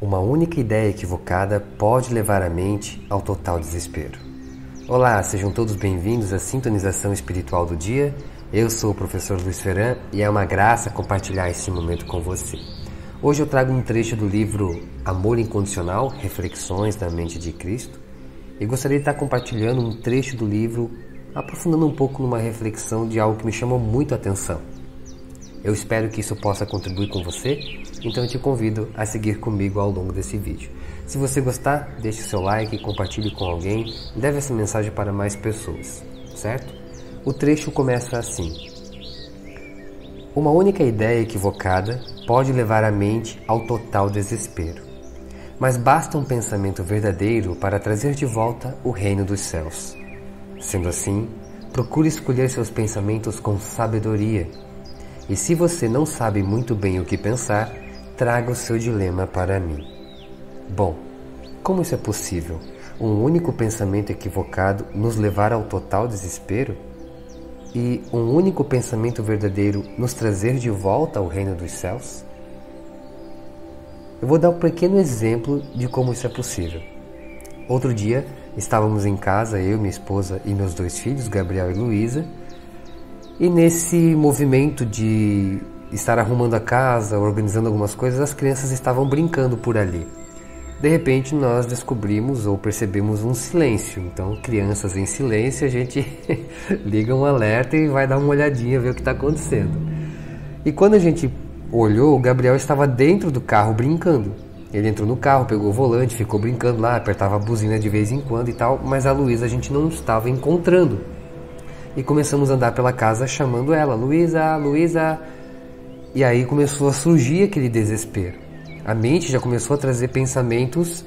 Uma única ideia equivocada pode levar a mente ao total desespero. Olá, sejam todos bem-vindos à Sintonização Espiritual do Dia. Eu sou o professor Luiz Ferran e é uma graça compartilhar esse momento com você. Hoje eu trago um trecho do livro Amor Incondicional, Reflexões da Mente de Cristo, e gostaria de estar compartilhando um trecho do livro, aprofundando um pouco numa reflexão de algo que me chamou muito a atenção. Eu espero que isso possa contribuir com você, então eu te convido a seguir comigo ao longo desse vídeo. Se você gostar, deixe o seu like, compartilhe com alguém, leve essa mensagem para mais pessoas, certo? O trecho começa assim: uma única ideia equivocada pode levar a mente ao total desespero, mas basta um pensamento verdadeiro para trazer de volta o reino dos céus. Sendo assim, procure escolher seus pensamentos com sabedoria. E se você não sabe muito bem o que pensar, traga o seu dilema para mim. Bom, como isso é possível? Um único pensamento equivocado nos levar ao total desespero? E um único pensamento verdadeiro nos trazer de volta ao reino dos céus? Eu vou dar um pequeno exemplo de como isso é possível. Outro dia, estávamos em casa, eu, minha esposa e meus dois filhos, Gabriel e Luísa, e nesse movimento de estar arrumando a casa, organizando algumas coisas, as crianças estavam brincando por ali. De repente nós descobrimos ou percebemos um silêncio. Então, crianças em silêncio, a gente liga um alerta e vai dar uma olhadinha, ver o que está acontecendo. E quando a gente olhou, o Gabriel estava dentro do carro brincando. Ele entrou no carro, pegou o volante, ficou brincando lá, apertava a buzina de vez em quando e tal, mas a Luísa a gente não estava encontrando. E começamos a andar pela casa chamando ela, Luísa, Luísa. E aí começou a surgir aquele desespero. A mente já começou a trazer pensamentos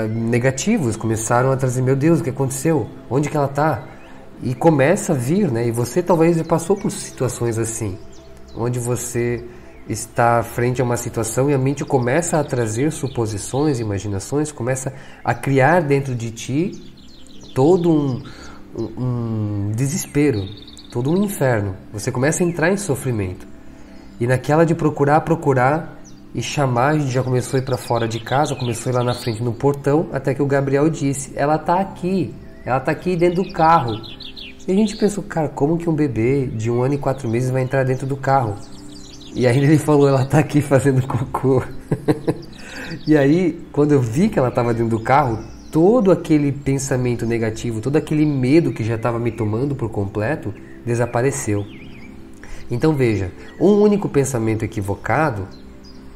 negativos, começaram a trazer, meu Deus, o que aconteceu? Onde que ela está? E começa a vir, né? E você talvez já passou por situações assim, onde você está frente a uma situação e a mente começa a trazer suposições, imaginações, começa a criar dentro de ti todo um desespero, todo um inferno. Você começa a entrar em sofrimento. E naquela de procurar e chamar, a gente já começou a ir para fora de casa, começou a ir lá na frente no portão, até que o Gabriel disse, ela tá aqui dentro do carro. E a gente pensou, cara, como que um bebê de 1 ano e 4 meses vai entrar dentro do carro? E aí ele falou, ela tá aqui fazendo cocô. E aí, quando eu vi que ela estava dentro do carro, todo aquele pensamento negativo, todo aquele medo que já estava me tomando por completo, desapareceu. Então veja, um único pensamento equivocado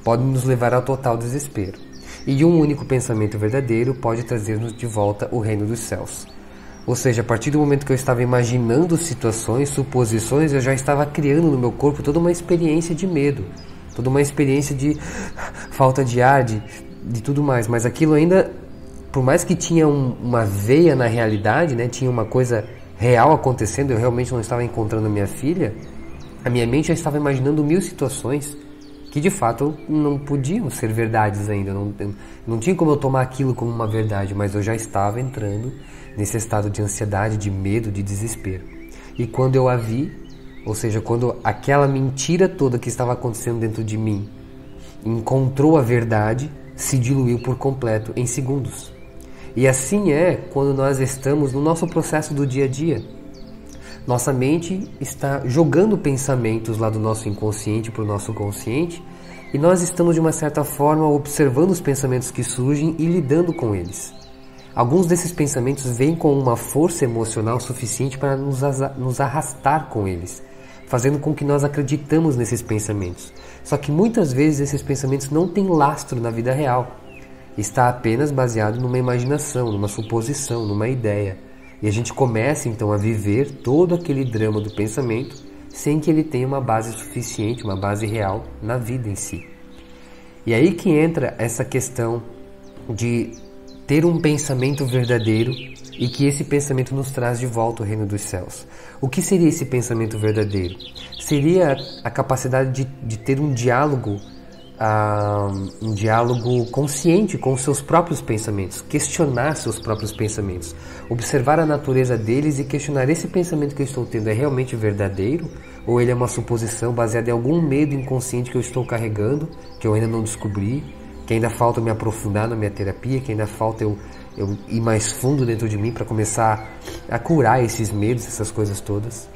pode nos levar ao total desespero. E um único pensamento verdadeiro pode trazer-nos de volta o reino dos céus. Ou seja, a partir do momento que eu estava imaginando situações, suposições, eu já estava criando no meu corpo toda uma experiência de medo, toda uma experiência de falta de ar, de tudo mais. Mas aquilo ainda, por mais que tinha uma veia na realidade, né, tinha uma coisa real acontecendo, eu realmente não estava encontrando a minha filha, a minha mente já estava imaginando 1000 situações que de fato não podiam ser verdades ainda, não tinha como eu tomar aquilo como uma verdade, mas eu já estava entrando nesse estado de ansiedade, de medo, de desespero. E quando eu a vi, ou seja, quando aquela mentira toda que estava acontecendo dentro de mim encontrou a verdade, se diluiu por completo em segundos. E assim é quando nós estamos no nosso processo do dia a dia. Nossa mente está jogando pensamentos lá do nosso inconsciente para o nosso consciente e nós estamos de uma certa forma observando os pensamentos que surgem e lidando com eles. Alguns desses pensamentos vêm com uma força emocional suficiente para nos arrastar com eles, fazendo com que nós acreditamos nesses pensamentos. Só que muitas vezes esses pensamentos não têm lastro na vida real. Está apenas baseado numa imaginação, numa suposição, numa ideia. E a gente começa então a viver todo aquele drama do pensamento sem que ele tenha uma base suficiente, uma base real na vida em si. E aí que entra essa questão de ter um pensamento verdadeiro e que esse pensamento nos traz de volta o reino dos céus. O que seria esse pensamento verdadeiro? Seria a capacidade de ter um diálogo consciente com os seus próprios pensamentos, questionar seus próprios pensamentos, observar a natureza deles e questionar: esse pensamento que eu estou tendo é realmente verdadeiro ou ele é uma suposição baseada em algum medo inconsciente que eu estou carregando, que eu ainda não descobri, que ainda falta eu me aprofundar na minha terapia, que ainda falta eu ir mais fundo dentro de mim para começar a curar esses medos, essas coisas todas.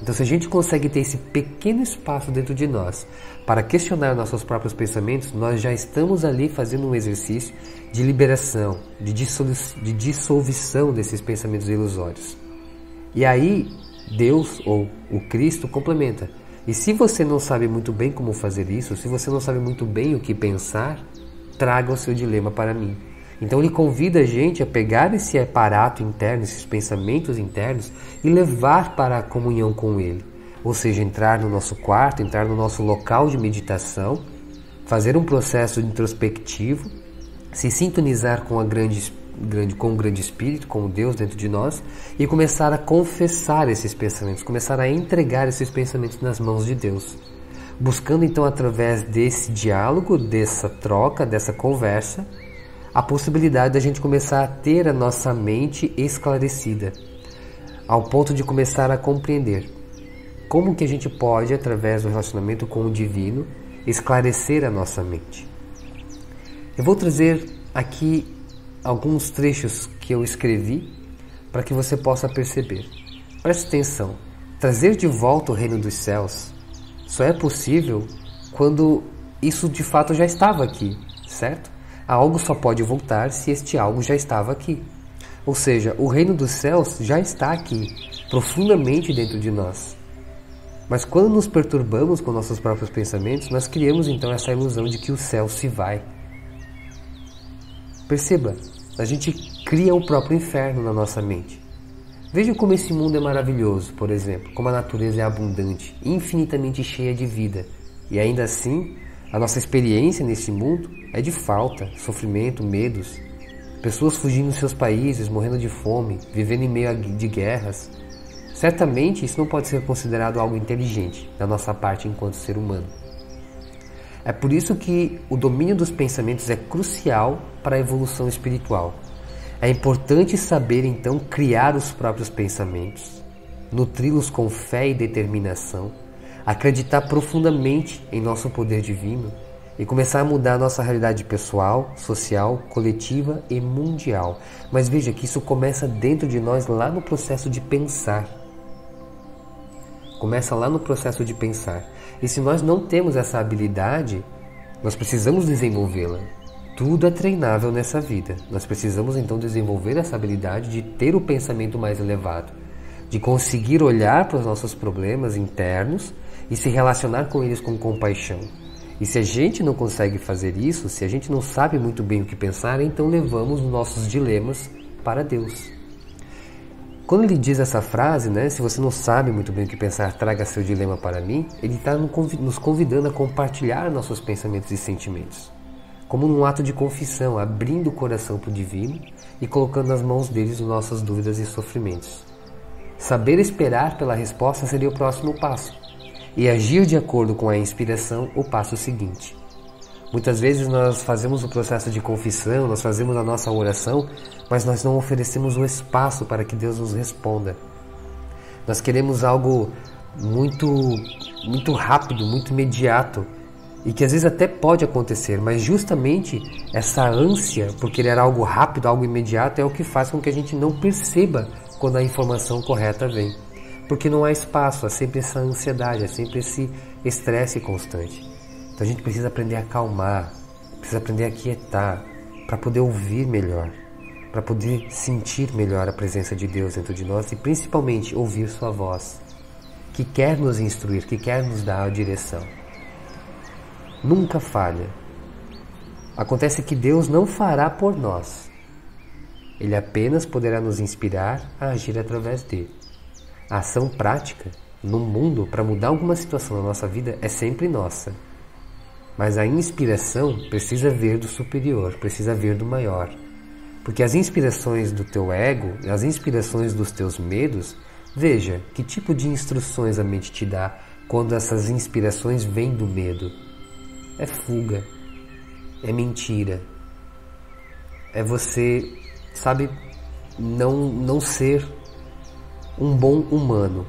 Então, se a gente consegue ter esse pequeno espaço dentro de nós para questionar nossos próprios pensamentos, nós já estamos ali fazendo um exercício de liberação, de dissolução desses pensamentos ilusórios. E aí, Deus ou o Cristo complementa. E se você não sabe muito bem como fazer isso, se você não sabe muito bem o que pensar, traga o seu dilema para mim. Então ele convida a gente a pegar esse aparato interno, esses pensamentos internos e levar para a comunhão com ele. Ou seja, entrar no nosso quarto, entrar no nosso local de meditação, fazer um processo introspectivo, se sintonizar com o grande Espírito, com o Deus dentro de nós e começar a confessar esses pensamentos, começar a entregar esses pensamentos nas mãos de Deus. Buscando então através desse diálogo, dessa troca, dessa conversa, a possibilidade da gente começar a ter a nossa mente esclarecida, ao ponto de começar a compreender como que a gente pode, através do relacionamento com o divino, esclarecer a nossa mente. Eu vou trazer aqui alguns trechos que eu escrevi para que você possa perceber. Preste atenção, trazer de volta o reino dos céus só é possível quando isso de fato já estava aqui, certo? Algo só pode voltar se este algo já estava aqui. Ou seja, o reino dos céus já está aqui, profundamente dentro de nós. Mas quando nos perturbamos com nossos próprios pensamentos, nós criamos então essa ilusão de que o céu se vai. Perceba, a gente cria o próprio inferno na nossa mente. Veja como esse mundo é maravilhoso, por exemplo, como a natureza é abundante, infinitamente cheia de vida. E ainda assim, a nossa experiência nesse mundo é de falta, sofrimento, medos. Pessoas fugindo dos seus países, morrendo de fome, vivendo em meio de guerras. Certamente isso não pode ser considerado algo inteligente da nossa parte enquanto ser humano. É por isso que o domínio dos pensamentos é crucial para a evolução espiritual. É importante saber então criar os próprios pensamentos, nutri-los com fé e determinação, acreditar profundamente em nosso poder divino e começar a mudar a nossa realidade pessoal, social, coletiva e mundial. Mas veja que isso começa dentro de nós, lá no processo de pensar. Começa lá no processo de pensar. E se nós não temos essa habilidade, nós precisamos desenvolvê-la. Tudo é treinável nessa vida. Nós precisamos então desenvolver essa habilidade de ter o pensamento mais elevado, de conseguir olhar para os nossos problemas internos e se relacionar com eles com compaixão. E se a gente não consegue fazer isso, se a gente não sabe muito bem o que pensar, então levamos os nossos dilemas para Deus. Quando ele diz essa frase, se você não sabe muito bem o que pensar, traga seu dilema para mim, ele está nos convidando a compartilhar nossos pensamentos e sentimentos, como num ato de confissão, abrindo o coração para o divino e colocando nas mãos deles nossas dúvidas e sofrimentos. Saber esperar pela resposta seria o próximo passo, e agir de acordo com a inspiração, o passo seguinte. Muitas vezes nós fazemos o processo de confissão, nós fazemos a nossa oração, mas nós não oferecemos o espaço para que Deus nos responda. Nós queremos algo muito rápido, muito imediato, e que às vezes até pode acontecer, mas justamente essa ânsia por querer algo rápido, algo imediato, é o que faz com que a gente não perceba quando a informação correta vem. Porque não há espaço, há sempre essa ansiedade, há sempre esse estresse constante. Então a gente precisa aprender a acalmar, precisa aprender a quietar, para poder ouvir melhor, para poder sentir melhor a presença de Deus dentro de nós e principalmente ouvir sua voz, que quer nos instruir, que quer nos dar a direção. Nunca falha. Acontece que Deus não fará por nós. Ele apenas poderá nos inspirar a agir através dele. A ação prática no mundo para mudar alguma situação na nossa vida é sempre nossa. Mas a inspiração precisa vir do superior, precisa vir do maior. Porque as inspirações do teu ego, as inspirações dos teus medos, veja que tipo de instruções a mente te dá quando essas inspirações vêm do medo. É fuga, é mentira, é você, não ser um bom humano.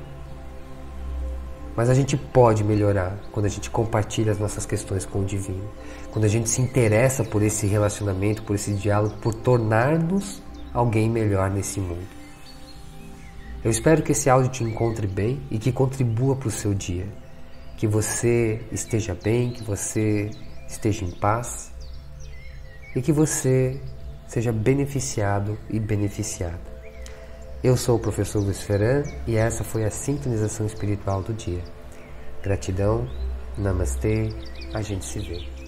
Mas a gente pode melhorar quando a gente compartilha as nossas questões com o divino. Quando a gente se interessa por esse relacionamento, por esse diálogo, por tornar-nos alguém melhor nesse mundo. Eu espero que esse áudio te encontre bem e que contribua para o seu dia. Que você esteja bem, que você esteja em paz e que você seja beneficiado e beneficiada. Eu sou o professor Luiz Ferran e essa foi a sintonização espiritual do dia. Gratidão, namastê, a gente se vê.